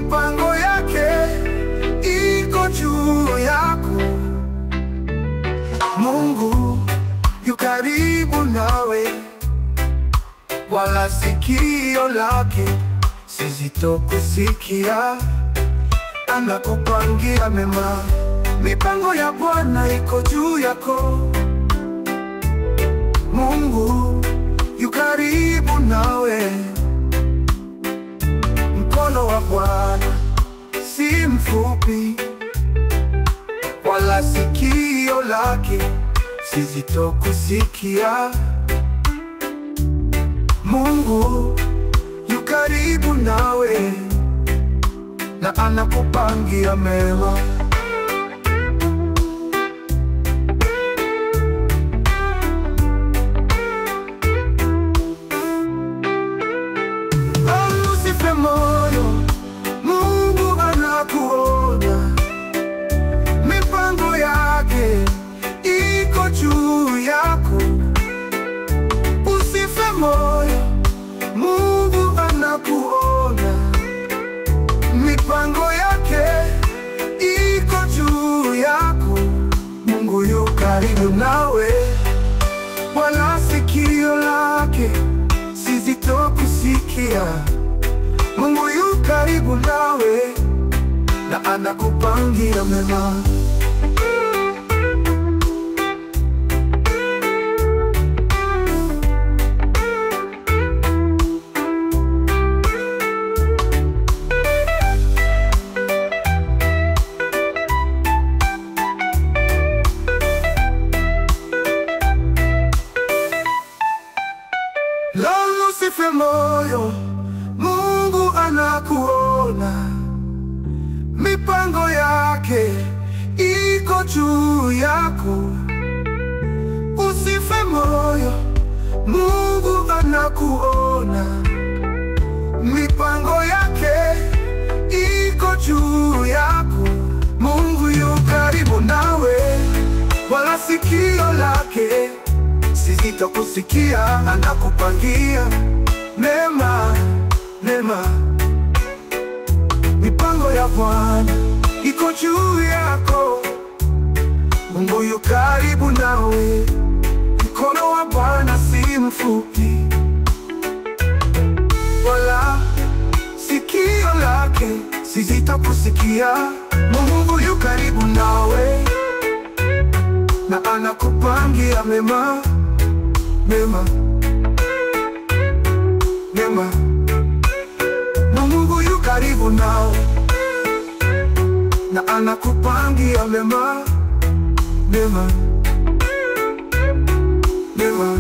mipango yake iko juu yako. Mungu yu karibu nawe, wala sikio lake si zito kusikia. Anakupangia mema, mipango ya Bwana iko juu yako. Mungu yu karibu nawe, mkono wa Bwana si mfupi, wala sikio lake si zito kusikia. Mungu yu karibu nawe, na anakupangia mema. Usife moyo, Mungu anakuona, mipango yake iko juu yako. Usife moyo, Mungu anakuona, mipango yake iko juu yako. Mungu yu karibu nawe, wala sikio lake si zito kusikia. Mungu yu karibu nawe, na anakupangia mema. Usife moyo, Mungu anakuona, mipango yake iko juu yako. Usife moyo, Mungu anakuona, mipango yake iko juu yako. Mungu yu karibu nawe, wala sikio lake si zito kusikia. Anakupangia mema, mema. Mipango ya Bwana iko juu yako. Mungu yu karibu nawe, mkono wa Bwana si mfupi, wala sikio lake si zito kusikia. Mungu yu karibu nawe, na anakupangia mema, mema, mema. Mungu yu karibu nawe, na anakupangia mema, mema, mema.